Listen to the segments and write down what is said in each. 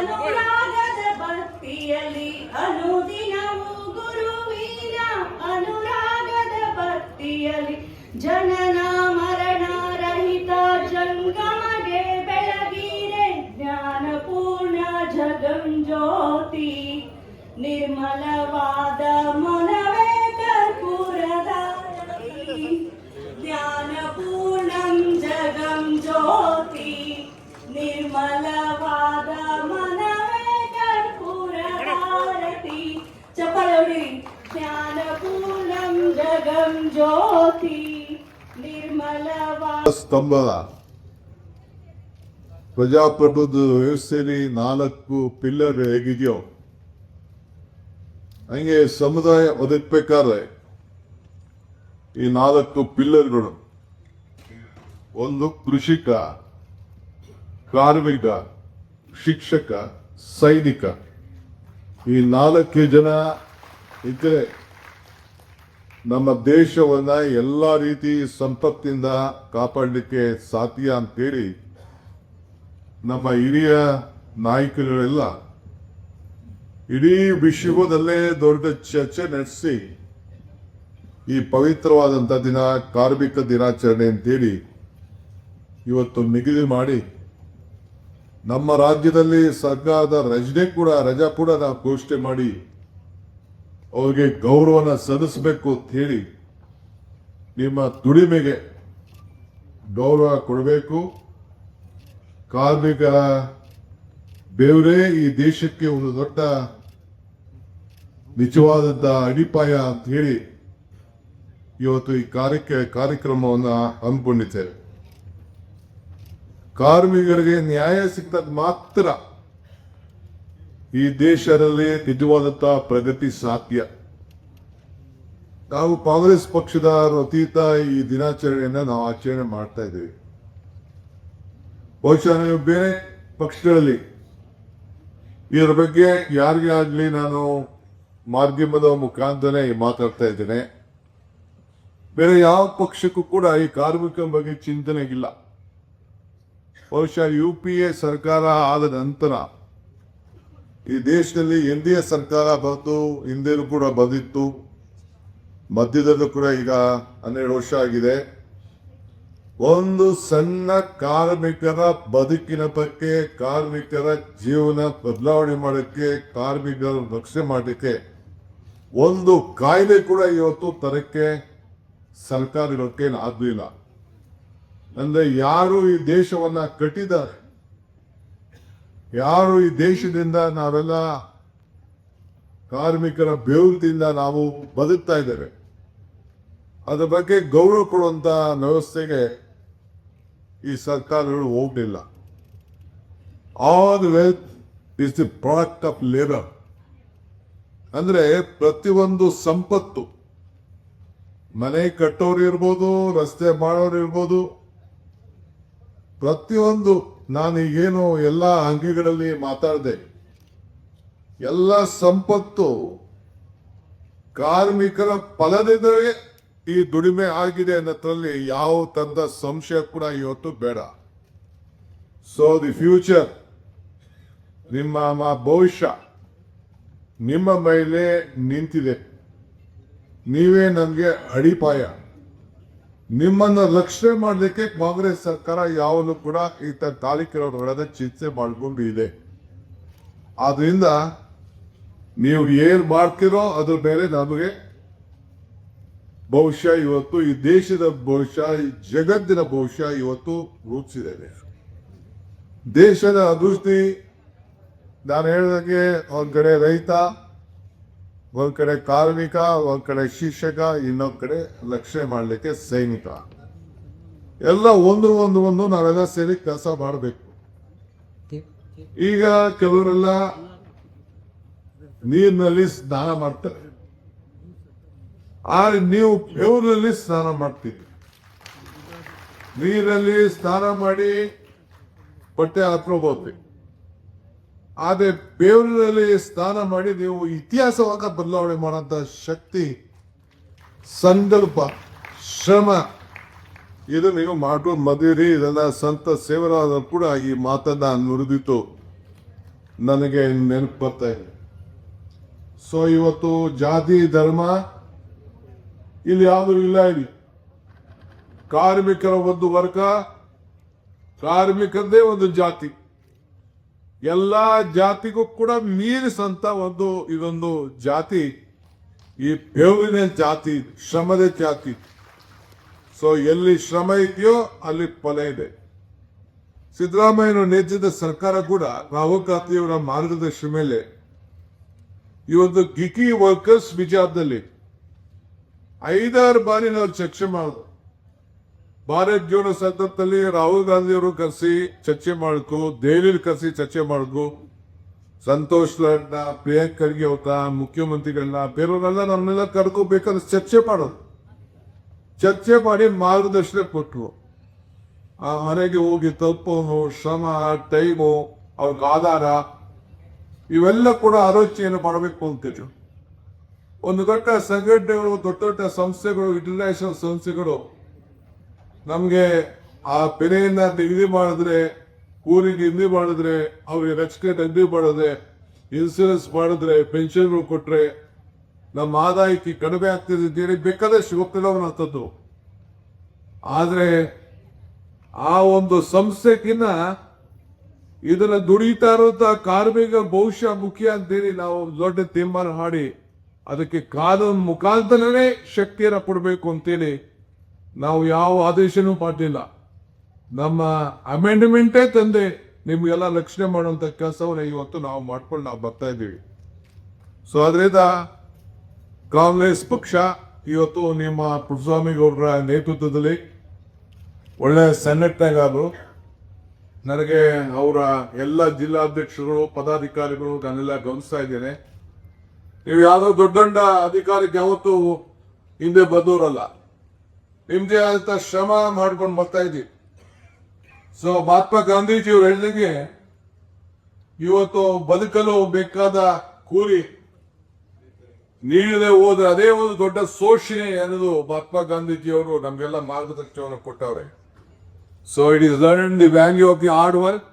ಅನುರಾಗದ ಭಕ್ತಿಯಲ್ಲಿ ಅನುದಿನವೂ ಗುರುವಿನ ಅನುರಾಗದ ಭಕ್ತಿಯಲ್ಲಿ ಜನನ ಮರಣ ರಹಿತ ಜಂಗಮಗೆ ಬೆಳಗಿರೆ ಜ್ಞಾನಪೂರ್ಣ ಜಗಂಜ್ಯೋತಿ ನಿರ್ಮಲವಾದ ಮನವೇ ಕರ್ಪೂರದಾರತಿ ಜ್ಞಾನಪೂರ್ಣಂ ಜಗಂ ಜ್ಯೋತಿ ನಿರ್ಮಲವಾದ ಮನವೇ ಕರ್ಪೂರದಾರತಿ ಚಪ್ಪಲಿ ಜ್ಞಾನಪೂರ್ಣಂ ಜಗಂ ಜ್ಯೋತಿ ನಿರ್ಮಲವಾದ ಸ್ತಂಭದ ಪ್ರಜಾಪ್ರಭುತ್ವ ವ್ಯವಸ್ಥೆಯಲ್ಲಿ 4 ಪಿಲ್ಲರ್ ಹೇಗಿದೆಯೋ ಹಂಗೆ ಸಮುದಾಯ ಬದುಕಬೇಕಾದ್ರೆ ಈ 4 ಪಿಲ್ಲರ್ಗಳು ಒಂದು ಕೃಷಿಕ, ಕಾರ್ಮಿಕ, ಶಿಕ್ಷಕ, ಸೈನಿಕ ಈ 4 ಜನ ಇದ್ರೆ ನಮ್ಮ ದೇಶವನ್ನ ಎಲ್ಲ ರೀತಿ ಸಂಪತ್ತಿಂದ ಕಾಪಾಡಲಿಕ್ಕೆ ಸಾಧ್ಯ ಅಂತೇಳಿ ನಮ್ಮ ಹಿರಿಯ ನಾಯಕರುಗಳೆಲ್ಲ ಇಡೀ ವಿಶ್ವದಲ್ಲೇ ದೊಡ್ಡ ಚರ್ಚೆ ನಡೆಸಿ ಈ ಪವಿತ್ರವಾದಂಥ ದಿನ ಕಾರ್ಮಿಕ ದಿನಾಚರಣೆ ಅಂತೇಳಿ ಇವತ್ತು ನಿಗದಿ ಮಾಡಿ ನಮ್ಮ ರಾಜ್ಯದಲ್ಲಿ ಸರ್ಕಾರದ ರಜಾ ಕೂಡ ನಾವು ಘೋಷಣೆ ಮಾಡಿ ಅವ್ರಿಗೆ ಗೌರವನ ಸಲ್ಲಿಸಬೇಕು ಅಂತ ಹೇಳಿ ನಿಮ್ಮ ದುಡಿಮೆಗೆ ಗೌರವ ಕೊಡಬೇಕು. ಕಾರ್ಮಿಕರ ಬೇವರೇ ಈ ದೇಶಕ್ಕೆ ಒಂದು ದೊಡ್ಡ ನಿಜವಾದಂತ ಅಡಿಪಾಯ ಅಂತ ಹೇಳಿ ಇವತ್ತು ಈ ಕಾರ್ಯಕ್ರಮವನ್ನು ಹಮ್ಮಿಕೊಂಡಿದ್ದೇವೆ. ಕಾರ್ಮಿಕರಿಗೆ ನ್ಯಾಯ ಸಿಕ್ಕಿದಾಗ ಮಾತ್ರ ಈ ದೇಶದಲ್ಲಿ ನಿಜವಾದಂತ ಪ್ರಗತಿ ಸಾಧ್ಯ. ನಾವು ಕಾಂಗ್ರೆಸ್ ಪಕ್ಷದ ಅತೀತ ಈ ದಿನಾಚರಣೆಯನ್ನ ನಾವು ಆಚರಣೆ ಮಾಡ್ತಾ ಇದ್ದೀವಿ. ಬಹುಶಃ ನೀವು ಬೇರೆ ಪಕ್ಷಗಳಲ್ಲಿ ಇದರ ಬಗ್ಗೆ ಯಾರಿಗೇ ಆಗಲಿ ನಾನು ಮಾಧ್ಯಮದ ಮುಖಾಂತರನೇ ಮಾತಾಡ್ತಾ ಇದ್ದೇನೆ. ಬೇರೆ ಯಾವ ಪಕ್ಷಕ್ಕೂ ಕೂಡ ಈ ಕಾರ್ಮಿಕರ ಬಗ್ಗೆ ಚಿಂತನೆ ಇಲ್ಲ. ಬಹುಶಃ UPA ಸರ್ಕಾರ ಆದ ನಂತರ ಈ ದೇಶದಲ್ಲಿ NDA ಸರ್ಕಾರ ಬಂತು, ಹಿಂದೆನೂ ಕೂಡ ಬಂದಿತ್ತು, ಮಧ್ಯದಲ್ಲೂ ಕೂಡ ಈಗ 12 ವರ್ಷ ಆಗಿದೆ. ಒಂದು ಸಣ್ಣ ಕಾರ್ಮಿಕರ ಬದುಕಿನ ಬಗ್ಗೆ, ಕಾರ್ಮಿಕರ ಜೀವನ ಬದಲಾವಣೆ ಮಾಡೋಕ್ಕೆ, ಕಾರ್ಮಿಕರ ರಕ್ಷಣೆ ಮಾಡಲಿಕ್ಕೆ ಒಂದು ಕಾಯ್ದೆ ಕೂಡ ಇವತ್ತು ತರಕ್ಕೆ ಸರ್ಕಾರ ಇರೋಕ್ಕೆ ಆಗಲಿಲ್ಲ. ಅಂದ್ರೆ ಯಾರು ಈ ದೇಶವನ್ನ ಕಟ್ಟಿದ್ದಾರೆ, ಯಾರು ಈ ದೇಶದಿಂದ ನಾವೆಲ್ಲ ಕಾರ್ಮಿಕರ ಬೆವರದಿಂದ ನಾವು ಬದುಕ್ತಾ ಇದ್ದೇವೆ, ಅದ್ರ ಬಗ್ಗೆ ಗೌರವ ಕೊಡುವಂತ ವ್ಯವಸ್ಥೆಗೆ ಈ ಸರ್ಕಾರಗಳು ಹೋಗಲಿಲ್ಲ. All wealth is the product of labour. ಅಂದ್ರೆ ಪ್ರತಿಯೊಂದು ಸಂಪತ್ತು, ಮನೆ ಕಟ್ಟೋರು ಇರ್ಬೋದು, ರಸ್ತೆ ಮಾಡೋರು ಇರ್ಬೋದು, ಪ್ರತಿಯೊಂದು ನಾನು ಈಗೇನು ಎಲ್ಲ ಅಂಗಗಳಲ್ಲಿ ಮಾತಾಡಿದೆ, ಎಲ್ಲ ಸಂಪತ್ತು ಕಾರ್ಮಿಕರ ಫಲದಿಂದಲೇ ಈ ದುಡಿಮೆ ಆಗಿದೆ ಅನ್ನೋದ್ರಲ್ಲಿ ಯಾವ ತರದ ಸಂಶಯ ಕೂಡ ಇವತ್ತು ಬೇಡ. ಸೊ ದಿ ಫ್ಯೂಚರ್, ನಿಮ್ಮ ಭವಿಷ್ಯ ನಿಮ್ಮ ಮೇಲೆ ನಿಂತಿದೆ. ನೀವೇ ನನಗೆ ಅಡಿಪಾಯ. ನಿಮ್ಮನ್ನ ರಕ್ಷಣೆ ಮಾಡಲಿಕ್ಕೆ ಕಾಂಗ್ರೆಸ್ ಸರ್ಕಾರ ಯಾವಾಗಲೂ ಕೂಡ ಈ ತರ ಕಾರ್ಮಿಕರ ಚಿಂತೆ ಮಾಡಿಕೊಂಡು ಇದೆ. ಆದ್ರಿಂದ ನೀವು ಏನ್ ಮಾಡ್ತಿರೋ ಅದ್ರ ಮೇಲೆ ನಮಗೆ ಭವಿಷ್ಯ ಇವತ್ತು ಈ ದೇಶದ ಭವಿಷ್ಯ, ಈ ಜಗತ್ತಿನ ಭವಿಷ್ಯ ಇವತ್ತು ರೂಪಿಸಿದೆ. ದೇಶದ ಅಭಿವೃದ್ಧಿ ನಾನು ಹೇಳಿದಾಗೆ ಒಂದ್ ಕಡೆ ರೈತ, ಒಂದ್ ಕಡೆ ಕಾರ್ಮಿಕ, ಒಂದ್ ಕಡೆ ಶಿಕ್ಷಕ, ಇನ್ನೊಂದ್ ಕಡೆ ರಕ್ಷಣೆ ಮಾಡಲಿಕ್ಕೆ ಸೈನಿಕ, ಎಲ್ಲ ಒಂದು ನಾವೆಲ್ಲ ಸೇರಿ ಕೆಲಸ ಮಾಡಬೇಕು. ಈಗ ಕೆಲವರೆಲ್ಲ ನೀರಿನಲ್ಲಿ ಸ್ನಾನ ಮಾಡ್ತಾರೆ, ನೀವು ಬೆವರಲ್ಲಿ ಸ್ನಾನ ಮಾಡ್ತೀವಿ. ನೀರಲ್ಲಿ ಸ್ನಾನ ಮಾಡಿ ಬಟ್ಟೆ ಹಾಕೋಬಹುದು. ಆದ್ರೆ ಬೇವರಲ್ಲಿ ಸ್ನಾನ ಮಾಡಿ ನೀವು ಇತಿಹಾಸವಾಗ ಬದಲಾವಣೆ ಮಾಡೋಂಥ ಶಕ್ತಿ, ಸಂಕಲ್ಪ, ಶ್ರಮ ಇದು ನೀವು ಮಾಡ್ಕೊಂಡು ಮದುವೆ. ಇದೆಲ್ಲ ಸಂತ ಸೇವರಾದ ಕೂಡ ಈ ಮಾತನ್ನ ನುಡಿದಿತ್ತು. ನನಗೆ ನೆನಪು ಬರ್ತಾ ಇದೆ. ಸೊ ಇವತ್ತು ಜಾತಿ ಧರ್ಮ ಇಲ್ಲಿ ಯಾವುದು ಇಲ್ಲ. ಇಲ್ಲಿ ಕಾರ್ಮಿಕರ ಒಂದು ವರ್ಗ, ಕಾರ್ಮಿಕರದೇ ಒಂದು ಜಾತಿ, ಎಲ್ಲಾ ಜಾತಿಗೂ ಕೂಡ ಮೀರಿಸಂತ ಇದೊಂದು ಜಾತಿ ಈ ಬೆವರಿನ ಜಾತಿ, ಶ್ರಮದ ಜಾತಿ. ಸೊ ಎಲ್ಲಿ ಶ್ರಮ ಇದೆಯೋ ಅಲ್ಲಿ ಫಲ ಇದೆ. ಸಿದ್ದರಾಮಯ್ಯನ ನೇತೃತ್ವದ ಸರ್ಕಾರ ಕೂಡ ರಾಹುಲ್ ಗಾಂಧಿಯವರ ಮಾರ್ಗದರ್ಶನ ಮೇಲೆ ಇವತ್ತು ಗಿಗಿ ವರ್ಕರ್ಸ್ ವಿಚಾರದಲ್ಲಿ 5-6 ಬಾರಿ ನಾವು ಚರ್ಚೆ ಮಾಡಿದ್ರು. ಭಾರತ್ ಜೋಡೋ ಸಂದರ್ಭದಲ್ಲಿ ರಾಹುಲ್ ಗಾಂಧಿ ಅವರು ಕರೆಸಿ ಚರ್ಚೆ ಮಾಡಿದ್ರು, ದೆಹಲಿಯಲ್ಲಿ ಕರೆಸಿ ಚರ್ಚೆ ಮಾಡಿದ್ರು. ಸಂತೋಷ್ ಲಾಡ್ನ, ಪ್ರಿಯಾಂಕ್ ಖರ್ಗೆ ಅವ್ರನ್ನ, ಮುಖ್ಯಮಂತ್ರಿಗಳನ್ನ, ಬೇರೆಯವರೆಲ್ಲ ನಮ್ಮನ್ನೆಲ್ಲ ಕರ್ಕೋಬೇಕಾದ್ರೆ ಚರ್ಚೆ ಮಾಡೋದು. ಚರ್ಚೆ ಮಾಡಿ ಮಾರ್ಗದರ್ಶನ ಕೊಟ್ಟರು. ಆ ಮನೆಗೆ ಹೋಗಿ ತಪ್ಪೋನು, ಶ್ರಮ, ಟೈಮು, ಅವ್ರಿಗೆ ಆಧಾರ ಇವೆಲ್ಲ ಕೂಡ ಆಲೋಚನೆಯನ್ನು ಮಾಡಬೇಕು ಅಂತಿದ್ರು. ಒಂದು ದೊಡ್ಡ ಸಂಘಟನೆಗಳು, ದೊಡ್ಡ ದೊಡ್ಡ ಸಂಸ್ಥೆಗಳು, ಇಂಟರ್ನ್ಯಾಷನಲ್ ಸಂಸ್ಥೆಗಳು ನಮಗೆ ಆ ಬೆಲೆಯನ್ನ ನಿಗದಿ ಮಾಡಿದ್ರೆ, ಕೂಲಿ ನಿಗದಿ ಮಾಡಿದ್ರೆ, ಅವ್ರಿಗೆ ರೆಸ್ಪೆಕ್ಟ್ ನಿಗದಿ ಮಾಡಿದ್ರೆ, ಇನ್ಸೂರೆನ್ಸ್ ಮಾಡಿದ್ರೆ, ಪೆನ್ಷನ್ಗಳು ಕೊಟ್ರೆ ನಮ್ಮ ಆದಾಯಕ್ಕೆ ಕಡಿಮೆ ಆಗ್ತಿದೆ ಅಂತೇಳಿ ಬೇಕಾದಷ್ಟು ಒಪ್ಪಿಲ್ಲವನ್ನಂಥದ್ದು. ಆದ್ರೆ ಆ ಒಂದು ಸಂಸ್ಥೆಗಿನ್ನ ಇದನ್ನ ದುಡಿತಾ ಇರುವಂತ ಕಾರ್ಮಿಕ ಭವಿಷ್ಯ ಮುಖ್ಯ ಅಂತೇಳಿ ನಾವು ದೊಡ್ಡ ತೀರ್ಮಾನ ಮಾಡಿ ಅದಕ್ಕೆ ಕಾನೂನು ಮುಖಾಂತರನೇ ಶಕ್ತಿಯನ್ನ ಕೊಡಬೇಕು ಅಂತೇಳಿ ನಾವು ಯಾವ ಆದೇಶನೂ ಮಾಡಲಿಲ್ಲ. ನಮ್ಮ ಅಮೆಂಡ್ಮೆಂಟೇ ತಂದೆ ನಿಮ್ಗೆಲ್ಲ ರಕ್ಷಣೆ ಮಾಡುವಂತ ಕೆಲಸವನ್ನ ಇವತ್ತು ನಾವು ಮಾಡ್ಕೊಂಡು ನಾವು ಬರ್ತಾ ಇದ್ದೀವಿ. ಸೊ ಅದರಿಂದ ಕಾಂಗ್ರೆಸ್ ಪಕ್ಷ ಇವತ್ತು ನಿಮ್ಮ ಪುಟ್ಟಸ್ವಾಮಿ ಗೌಡರ ನೇತೃತ್ವದಲ್ಲಿ ಒಳ್ಳೆ ಸೆನೆಟ್ನಾಗಾದ್ರು. ನನಗೆ ಅವರ ಎಲ್ಲ ಜಿಲ್ಲಾಧ್ಯಕ್ಷರು, ಪದಾಧಿಕಾರಿಗಳು ನಾನೆಲ್ಲ ಗಮನಿಸ್ತಾ ಇದ್ದೇನೆ. ನೀವು ಯಾವುದೋ ದೊಡ್ಡ ದೊಡ್ಡ ಅಧಿಕಾರಕ್ಕೆ ಯಾವತ್ತು ಹಿಂದೆ ಬಂದವರಲ್ಲ, ನಿಮ್ದೇ ಆದಂತ ಶ್ರಮ ಮಾಡ್ಕೊಂಡು ಬರ್ತಾ ಇದ್ದೀವಿ. ಸೊ ಮಹಾತ್ಮ ಗಾಂಧೀಜಿಯವರು ಹೇಳಿದಂಗೆ ಇವತ್ತು ಬದುಕಲು ಬೇಕಾದ ಕೂಲಿ ನೀಡದೆ ಹೋದ್ರೆ ಅದೇ ಒಂದು ದೊಡ್ಡ ಶೋಷಣೆ ಅನ್ನೋದು ಮಹಾತ್ಮ ಗಾಂಧೀಜಿಯವರು ನಮ್ಗೆಲ್ಲ ಮಾರ್ಗದರ್ಶನವನ್ನು ಕೊಟ್ಟವ್ರೆ. So it is learn the value of the hard work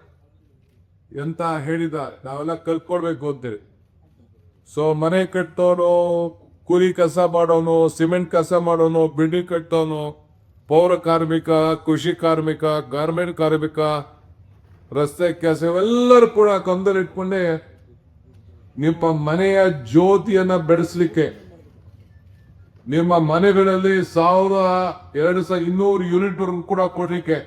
ಅಂತ ಹೇಳಿದ್ದಾರೆ. ನಾವೆಲ್ಲ ಕಲ್ತ್ಕೊಳ್ಬೇಕು ಅಂತೇಳಿ. ಸೊ ಮನೆ ಕಟ್ಟೋನು, ಕೂಲಿ ಕೆಲಸ ಮಾಡೋನು, ಸಿಮೆಂಟ್ ಕೆಲಸ ಮಾಡೋನು, ಬಿಲ್ಡಿಂಗ್ ಕಟ್ಟೋನು, ಪೌರ ಕಾರ್ಮಿಕ, ಕೃಷಿ ಕಾರ್ಮಿಕ, ಗಾರ್ಮೆಂಟ್ ಕಾರ್ಮಿಕ, ರಸ್ತೆ ಕೆಲಸ ಇವೆಲ್ಲರೂ ಕೂಡ ಕೊಂದಲಿಟ್ಕೊಂಡೆ ನಿಮ್ಮ ಮನೆಯ ಜ್ಯೋತಿಯನ್ನ ಬೆಳೆಸಲಿಕ್ಕೆ, ನಿಮ್ಮ ಮನೆಗಳಲ್ಲಿ 1,000-2,200 ಯೂನಿಟ್ ವರೆಗೂ ಕೂಡ ಕೊಡ್ಲಿಕ್ಕೆ,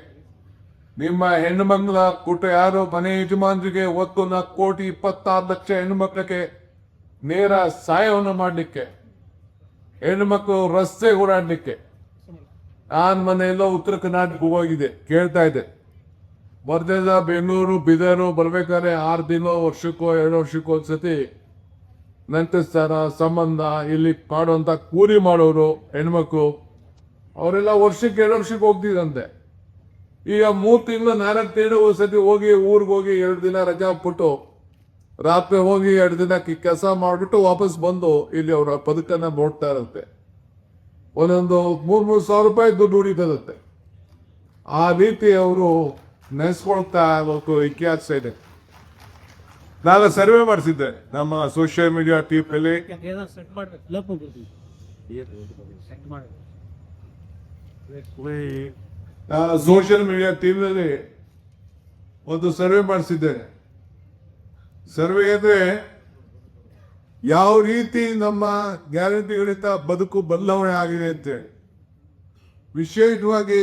ನಿಮ್ಮ ಹೆಣ್ಣು ಮಕ್ಕಳ ಕೊಟ್ಟ ಯಾರು ಮನೆ ಯಜಮಾನರಿಗೆ 1,26,00,000 ಹೆಣ್ಣು ಮಕ್ಕಳಿಗೆ ನೇರ ಸಹಾಯವನ್ನು ಮಾಡಲಿಕ್ಕೆ, ಹೆಣ್ಣು ಮಕ್ಕಳು ರಸ್ತೆ ಓಡಾಡ್ಲಿಕ್ಕೆ. ನಾನ್ ಮನೆಯೆಲ್ಲ ಉತ್ತರ ಕರ್ನಾಟಕ ಹೋಗಿದೆ, ಕೇಳ್ತಾ ಇದೆ. ಬರ್ದಿಂದ ಬೆಂಗಳೂರು, ಬೀದರು ಬರ್ಬೇಕಾದ್ರೆ 6 ದಿನ, ವರ್ಷಕ್ಕೋ 2 ವರ್ಷಕ್ಕೋ ಒಂದ್ಸತಿ ನಂಟಿಸ್ತಾರ ಸಂಬಂಧ ಇಲ್ಲಿ ಮಾಡುವಂತ ಕೂಲಿ ಮಾಡೋರು ಹೆಣ್ಮಕ್ಳು ಅವರೆಲ್ಲ ವರ್ಷಕ್ಕೆ 2 ವರ್ಷಕ್ಕೆ ಹೋಗ್ತಿದಂತೆ. ಈಗ 3 ತಿಂಗಳು 4 ತಿಂಗಳು ಒಂದ್ಸತಿ ಹೋಗಿ ಊರಿಗೆ ಹೋಗಿ 2 ದಿನ ರಜಾ ಬಿಟ್ಟು ರಾತ್ರಿ ಹೋಗಿ 2 ದಿನ ಕೆಲಸ ಮಾಡ್ಬಿಟ್ಟು ವಾಪಸ್ ಬಂದು ಇಲ್ಲಿ ಅವರ ಬದುಕನ್ನ ನೋಡ್ತಾ ಇರುತ್ತೆ. ಒಂದೊಂದು 3,000 ಸಾವಿರ ರೂಪಾಯಿ ದುಡ್ಡು ಉಳಿತದಂತೆ. ಆ ರೀತಿ ಅವರು ನೆನೆಸ್ಕೊಳ್ತಾ ಇವತ್ತು ಇತಿಹಾಸ ಇದೆ. ನಾನು ಸರ್ವೆ ಮಾಡಿಸಿದ್ದೆ ನಮ್ಮ ಸೋಷಿಯಲ್ ಮೀಡಿಯಾ ಟೀಮಲ್ಲಿ. ಸೋಷಿಯಲ್ ಮೀಡಿಯಾ ಟೀಮ್ನಲ್ಲಿ ಒಂದು ಸರ್ವೆ ಮಾಡಿಸಿದ್ದೇನೆ. ಸರ್ವೆ ಅಂದ್ರೆ ಯಾವ ರೀತಿ ನಮ್ಮ ಗ್ಯಾರಂಟಿಗಳಿಂದ ಬದುಕು ಬದಲಾವಣೆ ಆಗಿದೆ ಅಂತೇಳಿ. ವಿಶೇಷವಾಗಿ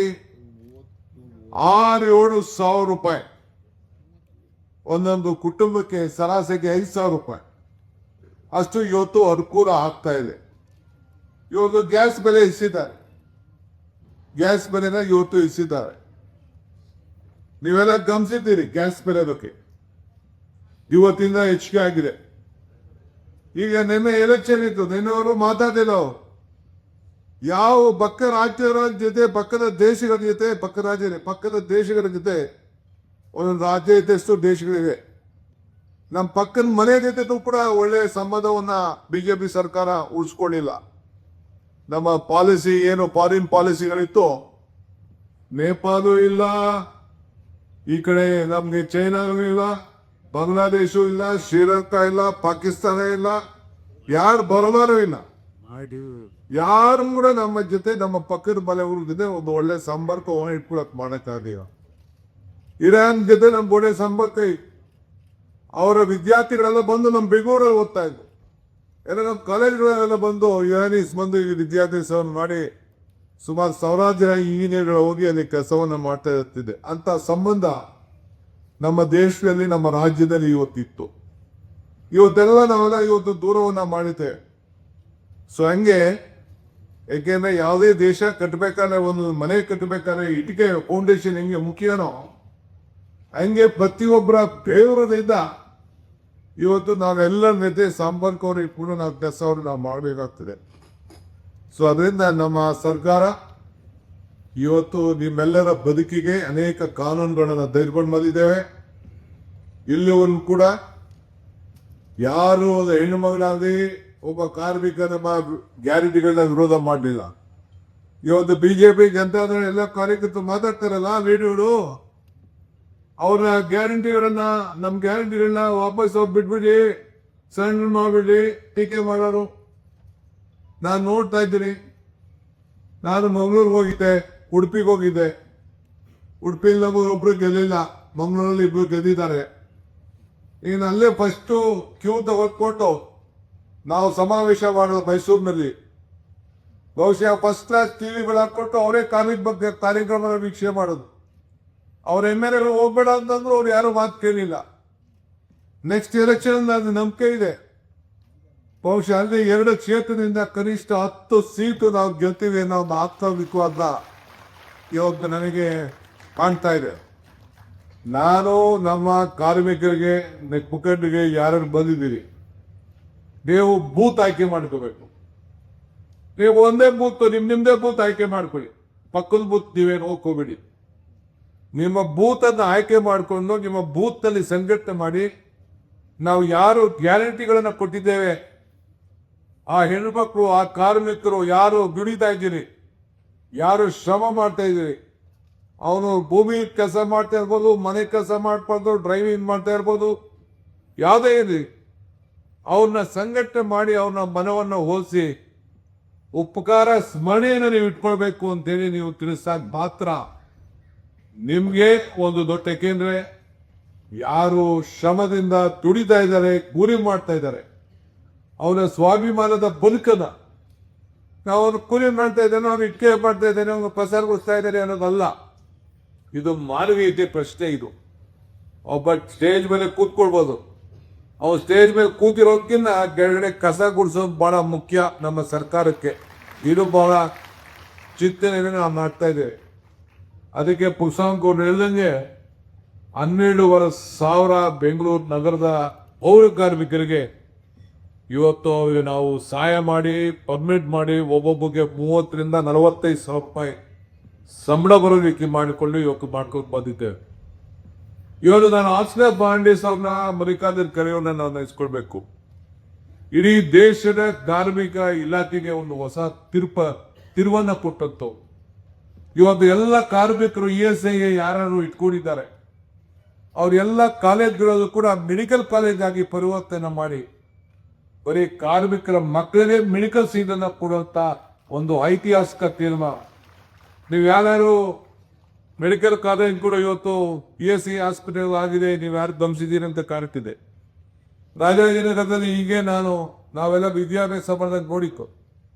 6-7 ಸಾವಿರ ರೂಪಾಯಿ ಒಂದೊಂದು ಕುಟುಂಬಕ್ಕೆ ಸರಾಸರಿಗೆ 5,000 ರೂಪಾಯಿ ಅಷ್ಟು ಇವತ್ತು ಅನುಕೂಲ ಆಗ್ತಾ ಇದೆ. ಇವತ್ತು ಗ್ಯಾಸ್ ಬೆಲೆ ಇಳಿಸಿದ್ದಾರೆ, ಗ್ಯಾಸ್ ಬೆಲೆನ ಇವತ್ತು ಇಳಿಸಿದ್ದಾರೆ. ನೀವೆಲ್ಲ ಗಮನಿಸಿದ್ದೀರಿ ಗ್ಯಾಸ್ ಬೆಲೆ ಬಗ್ಗೆ ಇವತ್ತಿಂದ ಹೆಚ್ಚಿಗೆ ಆಗಿದೆ. ಈಗ ನಿನ್ನೆ ಎಲೆಕ್ಷನ್ ಇತ್ತು, ನಿನ್ನೆವರು ಮಾತಾಡಿಲ್ಲ. ಅವರು ಯಾವ ಪಕ್ಕ ರಾಜ್ಯಗಳ ಜೊತೆ, ಪಕ್ಕದ ದೇಶಗಳ ಜೊತೆ, ಪಕ್ಕದ ದೇಶಗಳ ಜೊತೆ ಒಂದೊಂದು ರಾಜ್ಯ ಇದೆ, ಎಷ್ಟು ದೇಶಗಳಿವೆ. ನಮ್ಮ ಪಕ್ಕದ ಮನೆ ಜೊತೆ ಕೂಡ ಒಳ್ಳೆ ಸಂಬಂಧವನ್ನ ಬಿಜೆಪಿ ಸರ್ಕಾರ ಉಳಿಸ್ಕೊಳ್ಳಿಲ್ಲ. ನಮ್ಮ ಪಾಲಿಸಿ ಏನು ಫಾರಿನ್ ಪಾಲಿಸಿಗಳಿತ್ತು, ನೇಪಾಳು ಇಲ್ಲ, ಈ ಕಡೆ ನಮ್ಗೆ ಚೈನಾನು ಇಲ್ಲ, ಬಾಂಗ್ಲಾದೇಶ ಇಲ್ಲ, ಶ್ರೀಲಂಕಾ ಇಲ್ಲ, ಪಾಕಿಸ್ತಾನ ಇಲ್ಲ, ಯಾರು ಬರೋದಾರು ಇಲ್ಲ. ಯಾರು ಕೂಡ ನಮ್ಮ ಜೊತೆ ನಮ್ಮ ಪಕ್ಕದ ಮನೆಯವ್ರ ಜೊತೆ ಒಂದು ಒಳ್ಳೆ ಸಂಪರ್ಕ ಇಟ್ಕೊಳಕ್ ಮಾಡಕ್ಕಾಗಿಲ್ಲ. ಇರಾನ್ ಜೊತೆ ನಮ್ಗೆ ಒಳ್ಳೆ ಸಂಪರ್ಕ ಇತ್ತು. ಅವರ ವಿದ್ಯಾರ್ಥಿಗಳೆಲ್ಲ ಬಂದು ನಮ್ಮ ಬೆಂಗಳೂರಲ್ಲಿ ಓದ್ತಾ ಇದ್ರು. ಎಲ್ಲ ನಮ್ಮ ಕಾಲೇಜ್ಗಳೆಲ್ಲ ಬಂದು ಇರಾನೀಸ್ ಬಂದು ಈ ವಿದ್ಯಾಭ್ಯಾಸವನ್ನು ಮಾಡಿ ಸುಮಾರು ಸಾವಿರಾರು ಜನ ಇಂಜಿನಿಯರ್ಗಳು ಹೋಗಿ ಅಲ್ಲಿ ಕೆಲಸವನ್ನು ಮಾಡ್ತಾ ಇರ್ತಿದೆ. ಅಂತ ಸಂಬಂಧ ನಮ್ಮ ದೇಶದಲ್ಲಿ, ನಮ್ಮ ರಾಜ್ಯದಲ್ಲಿ ಇವತ್ತಿತ್ತು. ಇವತ್ತೆಲ್ಲ ನಾವೆಲ್ಲ ಇವತ್ತು ದೂರವನ್ನ ಮಾಡಿದ್ದೇವೆ. ಸೊ ಹಂಗೆ, ಯಾಕೆಂದ್ರೆ ಯಾವುದೇ ದೇಶ ಕಟ್ಟಬೇಕಾದ್ರೆ, ಒಂದು ಮನೆ ಕಟ್ಟಬೇಕಾದ್ರೆ ಇಟ್ಟಿಗೆ ಫೌಂಡೇಶನ್ ಹೆಂಗೆ ಮುಖ್ಯನೋ ಹಂಗೆ ಪ್ರತಿಯೊಬ್ಬರ ದೇವರದಿಂದ ಇವತ್ತು ನಾವೆಲ್ಲರ ಜೊತೆ ಸಂಪರ್ಕವನ್ನು ಇಟ್ಕೊಂಡು ನಾವು ಕೆಲಸವನ್ನು ನಾವು ಮಾಡಬೇಕಾಗ್ತದೆ. ಸೊ ಅದರಿಂದ ನಮ್ಮ ಸರ್ಕಾರ ಇವತ್ತು ನಿಮ್ಮೆಲ್ಲರ ಬದುಕಿಗೆ ಅನೇಕ ಕಾನೂನುಗಳನ್ನು ತೆಗೆದುಕೊಂಡು ಬಂದಿದ್ದೇವೆ. ಇಲ್ಲಿವರೆಗೂ ಕೂಡ ಯಾರು ಒಂದು ಹೆಣ್ಣು ಮಗನಾಗಲಿ ಒಬ್ಬ ಕಾರ್ಮಿಕನ ಗ್ಯಾರಂಟಿಗಳನ್ನ ವಿರೋಧ ಮಾಡಲಿಲ್ಲ. ಇವತ್ತು ಬಿಜೆಪಿ ಜನತಾದಳ ಎಲ್ಲ ಕಾರ್ಯಕರ್ತರು ಮಾತಾಡ್ತಾರಲ್ಲ ರೇಡಿಯೋಗಳು, ಅವ್ರ ಗ್ಯಾರಂಟಿಗಳನ್ನ, ನಮ್ಮ ಗ್ಯಾರಂಟಿಗಳನ್ನ ವಾಪಸ್ ಬಿಟ್ಬಿಡಿ, ಸಣ್ಣ ಮಾಡ್ಬಿಡಿ, ಟೀಕೆ ಮಾಡೋರು ನಾನು ನೋಡ್ತಾ ಇದ್ದೀನಿ. ನಾನು ಮಂಗಳೂರಿಗೆ ಹೋಗಿದ್ದೆ, ಉಡುಪಿಗೆ ಹೋಗಿದ್ದೆ. ಉಡುಪಿಯಲ್ಲಿ ನಮಗೆ ಒಬ್ರು ಗೆಲ್ಲಿಲ್ಲ, ಮಂಗಳೂರಲ್ಲಿ ಇಬ್ರು ಗೆದ್ದಿದ್ದಾರೆ. ಈಗ ಅಲ್ಲೇ ಫಸ್ಟು ಕ್ಯೂ ತಗೊಳ್ಕೊಟ್ಟು ನಾವು ಸಮಾವೇಶ ಮಾಡೋದು ಮೈಸೂರಿನಲ್ಲಿ. ಬಹುಶಃ ಫಸ್ಟ್ ಕ್ಲಾಸ್ ಟಿವಿಗಳು ಹಾಕೊಟ್ಟು ಅವರೇ ಕಾರ್ಮಿಕ ಬಗ್ಗೆ ಕಾರ್ಯಕ್ರಮ ವೀಕ್ಷಣೆ ಮಾಡೋದು. ಅವ್ರ MLA ಹೋಗ್ಬೇಡ ಅಂತಂದ್ರು ಅವ್ರು ಯಾರು ಮಾತು ಕೇಳಿಲ್ಲ. ನೆಕ್ಸ್ಟ್ ಎಲೆಕ್ಷನ್ ಅದು ನಂಬಿಕೆ ಇದೆ. ಬಹುಶಃ ಅಲ್ಲಿ 2 ಕ್ಷೇತ್ರದಿಂದ ಕನಿಷ್ಠ 10 ಸೀಟು ನಾವು ಗೆಲ್ತೀವಿ ಅನ್ನೋ ಒಂದು ಆತ್ಮವಿಶ್ವಾಸ ಇವತ್ತು ನನಗೆ ಕಾಣ್ತಾ ಇದೆ. ನಾನು ನಮ್ಮ ಕಾರ್ಮಿಕರಿಗೆ, ಮುಖಂಡರಿಗೆ ಯಾರು ಬಂದಿದ್ದೀರಿ, ನೀವು ಬೂತ್ ಆಯ್ಕೆ ಮಾಡ್ಕೋಬೇಕು. ನೀವು ಒಂದೇ ಬೂತ್, ನಿಮ್ದೇ ಬೂತ್ ಆಯ್ಕೆ ಮಾಡ್ಕೊಳ್ಳಿ. ಪಕ್ಕದ ಬೂತ್ ನೀವೇನು ಹೋಗ್ಕೋಬೇಡಿ. ನಿಮ್ಮ ಬೂತ್ ಅನ್ನು ಆಯ್ಕೆ ಮಾಡಿಕೊಂಡು ನಿಮ್ಮ ಬೂತ್ ನಲ್ಲಿ ಸಂಘಟನೆ ಮಾಡಿ, ನಾವು ಯಾರು ಗ್ಯಾರಂಟಿಗಳನ್ನ ಕೊಟ್ಟಿದ್ದೇವೆ, ಆ ಹೆಣ್ಮಕ್ಳು, ಆ ಕಾರ್ಮಿಕರು ಯಾರು ದುಡಿತಾ ಇದ್ದೀರಿ, ಯಾರು ಶ್ರಮ ಮಾಡ್ತಾ ಇದ್ದೀರಿ, ಅವನು ಭೂಮಿ ಕೆಲಸ ಮಾಡ್ತಾ ಇರ್ಬೋದು, ಮನೆ ಕೆಲಸ ಮಾಡ್ಬಾರ್ದು, ಡ್ರೈವಿಂಗ್ ಮಾಡ್ತಾ ಇರ್ಬೋದು, ಯಾವುದೇ ಇರಲಿ, ಅವ್ರನ್ನ ಸಂಘಟನೆ ಮಾಡಿ ಅವ್ರನ್ನ ಮನವನ್ನು ಹೋಲಿಸಿ ಉಪಕಾರ ಸ್ಮರಣೆಯನ್ನು ನೀವು ಇಟ್ಕೊಳ್ಬೇಕು ಅಂತೇಳಿ ನೀವು ತಿಳಿಸಾಗ ಮಾತ್ರ ನಿಮ್ಗೆ ಒಂದು ದೊಡ್ಡ. ಯಾಕೆಂದ್ರೆ ಯಾರು ಶ್ರಮದಿಂದ ದುಡಿತಾ ಇದ್ದಾರೆ, ಗುರಿ ಮಾಡ್ತಾ ಇದ್ದಾರೆ, ಅವನ ಸ್ವಾಭಿಮಾನದ ಬದುಕನ್ನ ನಾವು ಅವನು ಕೂಲಿ ಮಾಡ್ತಾ ಇದ್ದಾನೆ, ಅವನು ಇಟ್ಕೆ ಮಾಡ್ತಾ ಇದ್ದಾನೆ, ಅವನು ಪ್ರಸಾರಗೊಳಿಸ್ತಾ ಇದ್ದಾನೆ ಅನ್ನೋದಲ್ಲ. ಇದು ಮಾನವೀಯತೆ ಪ್ರಶ್ನೆ. ಇದು ಒಬ್ಬ ಸ್ಟೇಜ್ ಮೇಲೆ ಕೂತ್ಕೊಳ್ಬೋದು, ಅವನು ಸ್ಟೇಜ್ ಮೇಲೆ ಕೂತಿರೋದಕ್ಕಿಂತ ಕೆಳಗಡೆ ಕಸ ಗುಡಿಸೋದು ಬಹಳ ಮುಖ್ಯ ನಮ್ಮ ಸರ್ಕಾರಕ್ಕೆ. ಇದು ಬಹಳ ಚಿಂತನೆಯನ್ನು ನಾವು ಮಾಡ್ತಾ ಇದ್ದೇವೆ. ಅದಕ್ಕೆ ಪುಸಾಂಕೋರು ಹೇಳ್ದಂಗೆ 12,500 ಬೆಂಗಳೂರು ನಗರದ ಪೌರ ಕಾರ್ಮಿಕರಿಗೆ ಇವತ್ತು ನಾವು ಸಹಾಯ ಮಾಡಿ, ಪರ್ಮಿಟ್ ಮಾಡಿ, ಒಬ್ಬೊಬ್ಬಗೆ 30,000 ರಿಂದ 45,000 ರೂಪಾಯಿ ಸಂಬಳ ಬರೋದಕ್ಕೆ ಮಾಡಿಕೊಂಡು ಇವತ್ತು ಮಾಡ್ಕೊಂಡು ಬಂದಿದ್ದೇವೆ. ಇವತ್ತು ನಾನು ಆಸ್ಕರ್ ಫರ್ನಾಂಡಿಸ್ ಅವ್ರನ್ನ ಅಮೆರಿಕಾದಲ್ಲಿ ಕರೆಯೋನ್ನ ನಾವು ನೆನೆಸ್ಕೊಳ್ಬೇಕು. ಇಡೀ ದೇಶದ ಕಾರ್ಮಿಕ ಇಲಾಖೆಗೆ ಒಂದು ಹೊಸ ತಿರುವನ್ನ ಕೊಟ್ಟಂತವ್ರು. ಇವತ್ತು ಎಲ್ಲ ಕಾರ್ಮಿಕರು ESI ಯಾರು ಇಟ್ಕೊಂಡಿದ್ದಾರೆ, ಅವರೆಲ್ಲ ಕಾಲೇಜ್ಗಳಲ್ಲೂ ಕೂಡ ಮೆಡಿಕಲ್ ಕಾಲೇಜ್ ಆಗಿ ಪರಿವರ್ತನೆ ಮಾಡಿ ಬರೀ ಕಾರ್ಮಿಕರ ಮಕ್ಕಳಿಗೆ ಮೆಡಿಕಲ್ ಸೀಟನ್ನು ಕೊಡುವಂತ ಒಂದು ಐತಿಹಾಸಿಕ ತೀರ್ಮಾನ. ನೀವು ಯಾರು ಮೆಡಿಕಲ್ ಕಾಲೇಜ್ ಕೂಡ ಇವತ್ತು ESI ಹಾಸ್ಪಿಟಲ್ ಆಗಿದೆ, ನೀವು ಯಾರು ಗಮನಿಸಿದ್ದೀರಿ ಅಂತ ಕಾಣ್ತಿದೆ. ರಾಜಾಜಿನಗರದಲ್ಲಿ ಹೀಗೆ ನಾವೆಲ್ಲ ವಿದ್ಯಾಭ್ಯಾಸ ಮಾಡಿದಾಗ ನೋಡಿತ್ತು.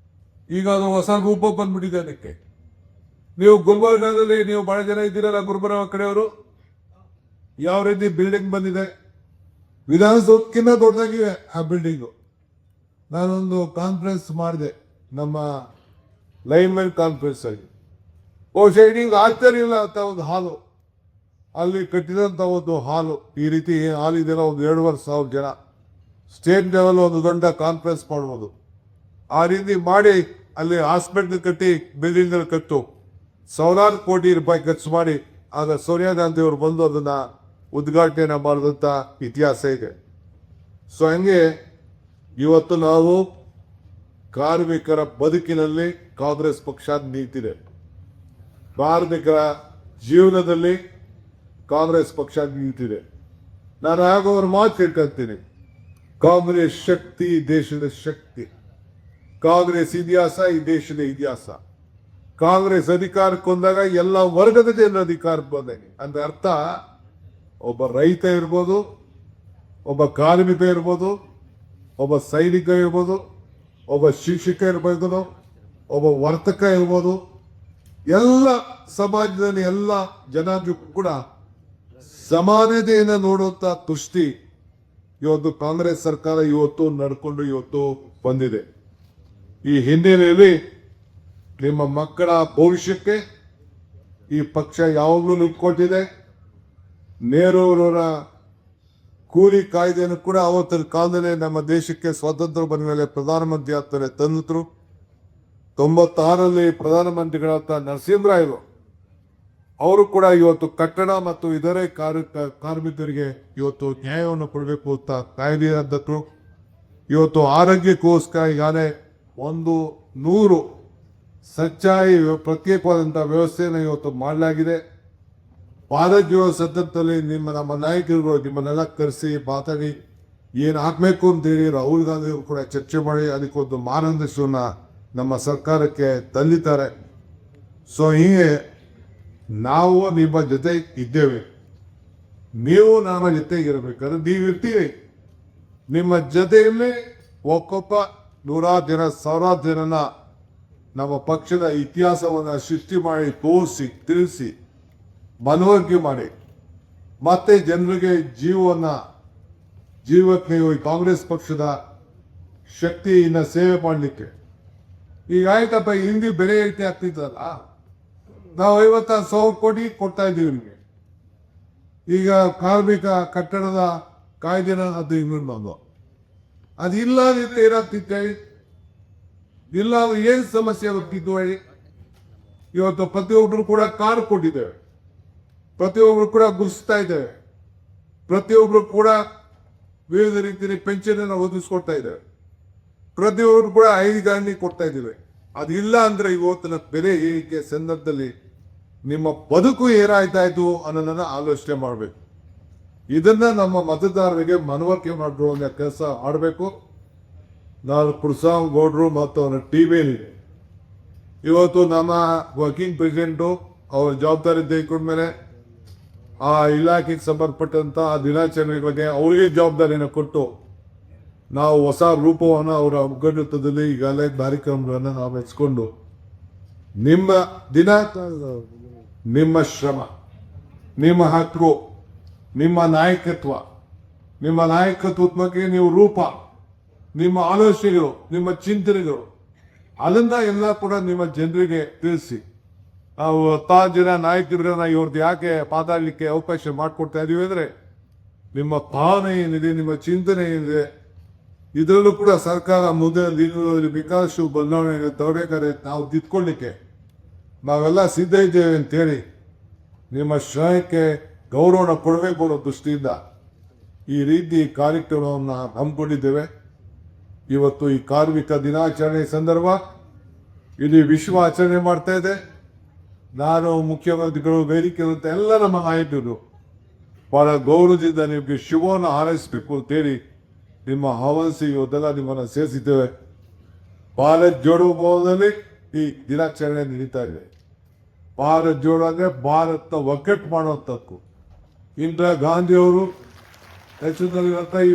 ಈಗ ಅದು ಹೊಸ ರೂಪ ಬಂದ್ಬಿಟ್ಟಿದೆ. ಅದಕ್ಕೆ ನೀವು ಗುಲ್ಬರ್ಗದಲ್ಲಿ ನೀವು ಬಹಳ ಜನ ಇದ್ದೀರಲ್ಲ, ಗುಲ್ಬರ್ಗ ಕಡೆಯವರು, ಯಾವ ರೀತಿ ಬಿಲ್ಡಿಂಗ್ ಬಂದಿದೆ, ವಿಧಾನಸೌಧಕ್ಕಿಂತ ದೊಡ್ಡದಾಗಿವೆ ಆ ಬಿಲ್ಡಿಂಗು. ನಾನೊಂದು ಕಾನ್ಫರೆನ್ಸ್ ಮಾಡಿದೆ, ನಮ್ಮ ಲೈನ್ಮೆನ್ ಕಾನ್ಫರೆನ್ಸ್ ಆಗಿ. ಬಹುಶಃ ಇಡೀ ಆಶ್ಚರ್ಯ ಇಲ್ಲ ಅಂತ ಒಂದು ಹಾಲು, ಅಲ್ಲಿ ಕಟ್ಟಿದಂಥ ಒಂದು ಹಾಲು, ಈ ರೀತಿ ಹಾಲ್ ಇದೆಲ್ಲ ಒಂದು 2,500 ಜನ ಸ್ಟೇಟ್ ಲೆವೆಲ್ ಒಂದು ದೊಡ್ಡ ಕಾನ್ಫರೆನ್ಸ್ ಮಾಡ್ಬೋದು. ಆ ರೀತಿ ಮಾಡಿ ಅಲ್ಲಿ ಹಾಸ್ಪಿಟಲ್ ಕಟ್ಟಿ, ಬಿಲ್ಡಿಂಗ್ ಕಟ್ಟು, ಸಾವಿರಾರು ಕೋಟಿ ರೂಪಾಯಿ ಖರ್ಚು ಮಾಡಿ ಆಗ ಸೋನಿಯಾ ಗಾಂಧಿ ಅವರು ಬಂದು ಅದನ್ನ ಉದ್ಘಾಟನೆ ಮಾಡಿದಂಥ ಇತಿಹಾಸ ಇದೆ. ಸೊ ಹಂಗೆ ಇವತ್ತು ನಾವು ಕಾರ್ಮಿಕರ ಬದುಕಿನಲ್ಲಿ ಕಾಂಗ್ರೆಸ್ ಪಕ್ಷ ನಿಂತಿದೆ. ಕಾರ್ಮಿಕರ ಜೀವನದಲ್ಲಿ ಕಾಂಗ್ರೆಸ್ ಪಕ್ಷ ನಿಂತಿದೆ. ನಾನು ಆಗೋರು ಮಾತು ತಿಳ್ಕೊಳ್ತೀನಿ. ಕಾಂಗ್ರೆಸ್ ಶಕ್ತಿ, ದೇಶದ ಶಕ್ತಿ. ಕಾಂಗ್ರೆಸ್ ಇತಿಹಾಸ, ಈ ದೇಶದ ಇತಿಹಾಸ. ಕಾಂಗ್ರೆಸ್ ಅಧಿಕಾರಕ್ಕೆ ಬಂದಾಗ ಎಲ್ಲ ವರ್ಗದ ಜನರ ಅಧಿಕಾರಕ್ಕೆ ಬಂದಾಗ ಅಂದ್ರೆ ಅರ್ಥ, ಒಬ್ಬ ರೈತ ಇರ್ಬೋದು, ಒಬ್ಬ ಕಾರ್ಮಿಕ ಇರ್ಬೋದು, ಒಬ್ಬ ಸೈನಿಕ ಇರ್ಬೋದು, ಒಬ್ಬ ಶಿಕ್ಷಕ ಇರ್ಬೋದು, ಒಬ್ಬ ವರ್ತಕ ಇರ್ಬೋದು, ಎಲ್ಲ ಸಮಾಜದಲ್ಲಿ ಎಲ್ಲ ಜನಾಂಗಕ್ಕೂ ಕೂಡ ಸಮಾನತೆಯನ್ನು ನೋಡುವಂತ ದೃಷ್ಟಿ ಇವತ್ತು ಕಾಂಗ್ರೆಸ್ ಸರ್ಕಾರ ಇವತ್ತು ನಡ್ಕೊಂಡು ಇವತ್ತು ಬಂದಿದೆ. ಈ ಹಿನ್ನೆಲೆಯಲ್ಲಿ ನಿಮ್ಮ ಮಕ್ಕಳ ಭವಿಷ್ಯಕ್ಕೆ ಈ ಪಕ್ಷ ಯಾವಾಗಲೂ ನಿಂತ್ಕೊಟ್ಟಿದೆ. ನೆಹರೂರವರ ಕೂಲಿ ಕಾಯ್ದೆಯನ್ನು ಕೂಡ ಅವತ್ತಿನ ಕಾಲದಲ್ಲಿ ನಮ್ಮ ದೇಶಕ್ಕೆ ಸ್ವಾತಂತ್ರ್ಯ ಬಂದ ಮೇಲೆ ಪ್ರಧಾನಮಂತ್ರಿ ಆಗ್ತಾರೆ ತಂದಿದ್ರು. 96ರಲ್ಲಿ ಪ್ರಧಾನಮಂತ್ರಿಗಳಾದ ನರಸಿಂಹರಾಯರು ಅವರು ಕೂಡ ಇವತ್ತು ಕಟ್ಟಡ ಮತ್ತು ಇತರೆ ಕಾರ್ಮಿಕರಿಗೆ ಇವತ್ತು ನ್ಯಾಯವನ್ನು ಕೊಡಬೇಕು ಅಂತ ಕಾಯ್ದೆಯಾದದ್ರು. ಇವತ್ತು ಆರೋಗ್ಯಕ್ಕೋಸ್ಕರ ಈಗಾಗಲೇ 100 ಸಚ್ಚಾಯಿ ಪ್ರತ್ಯೇಕವಾದಂತಹ ವ್ಯವಸ್ಥೆಯನ್ನು ಇವತ್ತು ಮಾಡಲಾಗಿದೆ. ಭಾರತ್ ಜೋಡೋ ಸಂದರ್ಭದಲ್ಲಿ ನಮ್ಮ ನಾಯಕರುಗಳು ನಿಮ್ಮನ್ನೆಲ್ಲ ಕರೆಸಿ ಮಾತಾಡಿ ಏನು ಹಾಕ್ಬೇಕು ಅಂತೇಳಿ ರಾಹುಲ್ ಗಾಂಧಿ ಅವರು ಕೂಡ ಚರ್ಚೆ ಮಾಡಿ ಅದಕ್ಕೊಂದು ಮಾರ್ಗದರ್ಶನ ನಮ್ಮ ಸರ್ಕಾರಕ್ಕೆ ತಂದಿದ್ದಾರೆ. ಸೊ ಹೀಗೆ ನಾವು ನಿಮ್ಮ ಜೊತೆ ಇದ್ದೇವೆ. ನೀವು ನಮ್ಮ ಜೊತೆಗಿರಬೇಕಾದ್ರೆ ನೀವು ಇರ್ತೀವಿ. ನಿಮ್ಮ ಜೊತೆಯಲ್ಲಿ ಒಕ್ಕೊಬ್ಬ 100 ಜನ 1000 ಜನನ ನಮ್ಮ ಪಕ್ಷದ ಇತಿಹಾಸವನ್ನು ಸೃಷ್ಟಿ ಮಾಡಿ ತೋರಿಸಿ ತಿಳಿಸಿ ಮನವರಿಕೆ ಮಾಡಿ ಮತ್ತೆ ಜನರಿಗೆ ಜೀವಕ್ಕೆ ಕಾಂಗ್ರೆಸ್ ಪಕ್ಷದ ಶಕ್ತಿಯಿಂದ ಸೇವೆ ಮಾಡಲಿಕ್ಕೆ. ಈಗ ಆಯ್ತಪ್ಪ, ಹಿಂದಿ ಬೆಲೆ ಏರಿಕೆ ಆಗ್ತಿದ್ದಲ್ಲ, ನಾವು 50,000 ಕೋಟಿ ಕೊಡ್ತಾ ಇದ್ದೀವಿ ನಿಮಗೆ. ಈಗ ಕಾರ್ಮಿಕ ಕಟ್ಟಡದ ಕಾಯ್ದೆನ ಅದು ಇನ್ನೊಂದು ಅದಿಲ್ಲ ಅಂದ್ರೆ ಏನಾಗ್ತಿತ್ತು ಹೇಳಿ? ಇಲ್ಲ ಅಂದ್ರೆ ಏನ್ ಸಮಸ್ಯೆ ಆಗ್ತಿತ್ತು ಹೇಳಿ? ಇವತ್ತು ಪ್ರತಿಯೊಬ್ಬರು ಕೂಡ ಕಾರ್ ಕೊಟ್ಟಿದ್ದೇವೆ, ಪ್ರತಿಯೊಬ್ಬರು ಕೂಡ ಗುರುಸ್ತಾ ಇದ್ದೇವೆ, ಪ್ರತಿಯೊಬ್ಬರು ಕೂಡ ವಿವಿಧ ರೀತಿಯ ಪೆನ್ಷನ್ ಅನ್ನು ಒದಗಿಸ್ಕೊಡ್ತಾ ಇದ್ದೇವೆ, ಪ್ರತಿಯೊಬ್ಬರು ಕೂಡ 5 ಗಾಂಧಿ ಕೊಡ್ತಾ ಇದ್ದೀವಿ. ಅದಿಲ್ಲ ಅಂದ್ರೆ ಇವತ್ತಿನ ಬೆಲೆ ಏರಿಕೆ ಸಂದರ್ಭದಲ್ಲಿ ನಿಮ್ಮ ಬದುಕು ಏನಾಯ್ತಾಯ್ತು ಅನ್ನೋದನ್ನ ಆಲೋಚನೆ ಮಾಡಬೇಕು. ಇದನ್ನ ನಮ್ಮ ಮತದಾರರಿಗೆ ಮನವರಿಕೆ ಮಾಡುವ ಕೆಲಸ ಮಾಡಬೇಕು. ನಾನು ಪುರಸ್ವಾಮಿ ಗೌಡ್ರು ಮತ್ತು ಅವರ ಟೀಮೇಲಿ ಇವತ್ತು ನಮ್ಮ ವರ್ಕಿಂಗ್ ಪ್ರೆಸಿಡೆಂಟು ಅವರ ಜವಾಬ್ದಾರಿ ತೆಗೆದುಕೊಂಡ್ಮೇಲೆ ಆ ಇಲಾಖೆಗೆ ಸಂಬಂಧಪಟ್ಟಂತ ಆ ದಿನಾಚರಣೆ ಬಗ್ಗೆ ಅವರಿಗೆ ಜವಾಬ್ದಾರಿಯನ್ನು ಕೊಟ್ಟು ನಾವು ಹೊಸ ರೂಪವನ್ನು ಅವರ ಮುಖಂಡತ್ವದಲ್ಲಿ ಈಗಾಗಲೇ ಕಾರ್ಯಕ್ರಮಗಳನ್ನು ನಾವು ಹೆಚ್ಚಿಕೊಂಡು ನಿಮ್ಮ ದಿನ, ನಿಮ್ಮ ಶ್ರಮ, ನಿಮ್ಮ ಹಕ್ಕು, ನಿಮ್ಮ ನಾಯಕತ್ವದ ಬಗ್ಗೆ ನೀವು ರೂಪ, ನಿಮ್ಮ ಆಲೋಚನೆಗಳು, ನಿಮ್ಮ ಚಿಂತನೆಗಳು ಅದನ್ನ ಎಲ್ಲ ಕೂಡ ನಿಮ್ಮ ಜನರಿಗೆ ತಿಳಿಸಿ. ನಾವು 10 ಜನ ನಾಯಕರನ್ನ ಇವ್ರದ್ದು ಯಾಕೆ ಮಾತಾಡಲಿಕ್ಕೆ ಅವಕಾಶ ಮಾಡಿಕೊಡ್ತಾ ಇದೀವಿ ಅಂದ್ರೆ ನಿಮ್ಮ ಭಾವನೆ ಏನಿದೆ, ನಿಮ್ಮ ಚಿಂತನೆ ಏನಿದೆ, ಇದರಲ್ಲೂ ಕೂಡ ಸರ್ಕಾರ ಮುಂದೆ ವಿಕಾಸ ಬದಲಾವಣೆ ತರಬೇಕಾದ್ರೆ ನಾವು ತಿದ್ಕೊಳ್ಳಿಕ್ಕೆ ನಾವೆಲ್ಲ ಸಿದ್ಧ ಇದ್ದೇವೆ ಅಂತೇಳಿ ನಿಮ್ಮ ಶ್ರಮಕ್ಕೆ ಗೌರವನ ಕೊಡಬೇಕು ಅನ್ನೋ ದೃಷ್ಟಿಯಿಂದ ಈ ರೀತಿ ಕಾರ್ಯಕ್ರಮವನ್ನು ಹಮ್ಮಿಕೊಂಡಿದ್ದೇವೆ. ಇವತ್ತು ಈ ಕಾರ್ಮಿಕ ದಿನಾಚರಣೆ ಸಂದರ್ಭ ಇಡೀ ವಿಶ್ವ ಆಚರಣೆ ಮಾಡ್ತಾ ಇದೆ. ನಾನು ಮುಖ್ಯಮಂತ್ರಿಗಳು ವೇದಿಕೆ ಅಂತ ಎಲ್ಲ ನಮ್ಮ ನಾಯಕರು ಬಹಳ ಗೌರವದಿಂದ ನಿಮಗೆ ಶುಭವನ್ನು ಹಾರೈಸಬೇಕು ಅಂತೇಳಿ ನಿಮ್ಮ ಆಹ್ವಾನಿಸಿ ಇವತ್ತೆಲ್ಲ ನಿಮ್ಮನ್ನು ಸೇರಿಸಿದ್ದೇವೆ. ಭಾರತ್ ಜೋಡೋ ಭವನದಲ್ಲಿ ಈ ದಿನಾಚರಣೆ ನಡೀತಾ ಇದೆ. ಭಾರತ್ ಜೋಡೋ ಅಂದ್ರೆ ಭಾರತ ಒಗ್ಗಟ್ಟು ಮಾಡುವಂಥದ್ದು. ಇಂದಿರಾ ಗಾಂಧಿ ಅವರು ರಚಿಸಿರುವಂಥ ಈ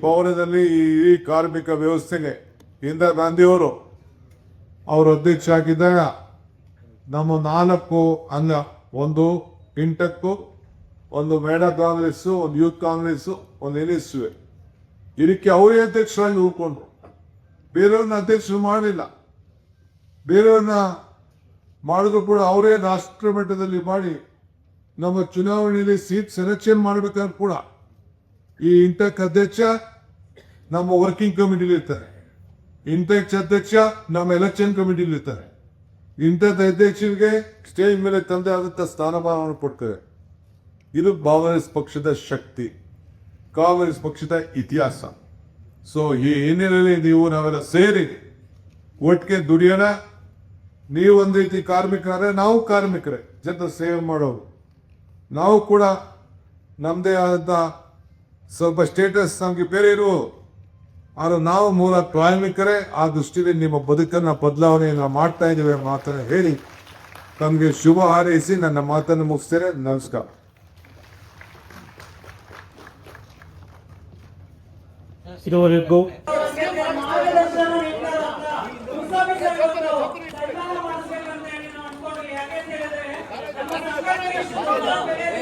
ಭವನದಲ್ಲಿ ಈ ಕಾರ್ಮಿಕ ವ್ಯವಸ್ಥೆಗೆ ಇಂದಿರಾ ಗಾಂಧಿ ಅವರು ಅಧ್ಯಕ್ಷ ಆಗಿದ್ದಾಗ ನಮ್ಮ 4 ಅಂಗ, ಒಂದು ಇಂಟಕ್ಕು, ಒಂದು ಮಹಿಳಾ ಕಾಂಗ್ರೆಸ್ಸು, ಒಂದು ಯೂತ್ ಕಾಂಗ್ರೆಸ್ಸು, ಒಂದು NSU, ಇದಕ್ಕೆ ಅವರೇ ಅಧ್ಯಕ್ಷರಾಗಿ ಉಳ್ಕೊಂಡ್ರು. ಬೇರೆಯವ್ರನ್ನ ಅಧ್ಯಕ್ಷರು ಮಾಡಲಿಲ್ಲ. ಬೇರೆಯವ್ರನ್ನ ಮಾಡಿದ್ರು ಕೂಡ ಅವರೇ ರಾಷ್ಟ್ರ ಮಟ್ಟದಲ್ಲಿ ಮಾಡಿ ನಮ್ಮ ಚುನಾವಣೆಯಲ್ಲಿ ಸೀಟ್ ಸೆಲೆಕ್ಷನ್ ಮಾಡಬೇಕಾದ್ರೆ ಕೂಡ ಈ ಇಂಟೆಕ್ ಅಧ್ಯಕ್ಷ ನಮ್ಮ ವರ್ಕಿಂಗ್ ಕಮಿಟಿಲಿ ಇರ್ತಾರೆ, ಇಂಟೆಕ್ ಅಧ್ಯಕ್ಷ ನಮ್ಮ ಎಲೆಕ್ಷನ್ ಕಮಿಟಿಲಿ ಇರ್ತಾರೆ. ಇಂಟೆಕ್ ಅಧ್ಯಕ್ಷರಿಗೆ ಸ್ಟೇಜ್ ಮೇಲೆ ತಂದೆ ಆದಂತ ಸ್ಥಾನಮಾನವನ್ನು ಕೊಡ್ತೇವೆ. ಇದು ಕಾಂಗ್ರೆಸ್ ಪಕ್ಷದ ಶಕ್ತಿ, ಕಾಂಗ್ರೆಸ್ ಪಕ್ಷದ ಇತಿಹಾಸ. ಸೊ ಈ ಹಿನ್ನೆಲೆಯಲ್ಲಿ ನೀವು ನಾವೆಲ್ಲ ಸೇರಿ ಒಟ್ಟಿಗೆ ದುಡಿಯೋಣ. ನೀವು ಒಂದು ರೀತಿ ಕಾರ್ಮಿಕರೇ, ನಾವು ಕಾರ್ಮಿಕರೇ, ಜನ ಸೇವೆ ಮಾಡೋರು. ನಾವು ಕೂಡ ನಮ್ಮದೇ ಆದಂಥ ಸ್ವಲ್ಪ ಸ್ಟೇಟಸ್ ನಮಗೆ ಬೇರೆ ಇರು, ಆದರೆ ನಾವು ಮೂಲ ಕಾರ್ಮಿಕರೇ. ಆ ದೃಷ್ಟಿಯಲ್ಲಿ ನಿಮ್ಮ ಬದುಕನ್ನು ಬದಲಾವಣೆಯನ್ನು ಮಾಡ್ತಾ ಇದ್ದೇವೆ ಮಾತನ್ನು ಹೇಳಿ ತಮಗೆ ಶುಭ ಹಾರೈಸಿ ನನ್ನ ಮಾತನ್ನು ಮುಗಿಸ್ತೇನೆ. ನಮಸ್ಕಾರ. ಇದುವರೆಗೂ ಮಾರ್ಗದರ್ಶನ ನೀಡ್ತಾ ಸರ್ಕಾರ ಮಾಡಿಸ್ಬೇಕಂತ ಹೇಳಿ ನಾವು ಅನ್ಕೊಂಡ್ವಿ. ಯಾಕೆ ಅಂತ ಹೇಳಿದ್ರೆ ನಮ್ಮ ಸರ್ಕಾರಕ್ಕೆ ಎಷ್ಟು ಜವಾಬ್ದಾರಿ ಇದೆ.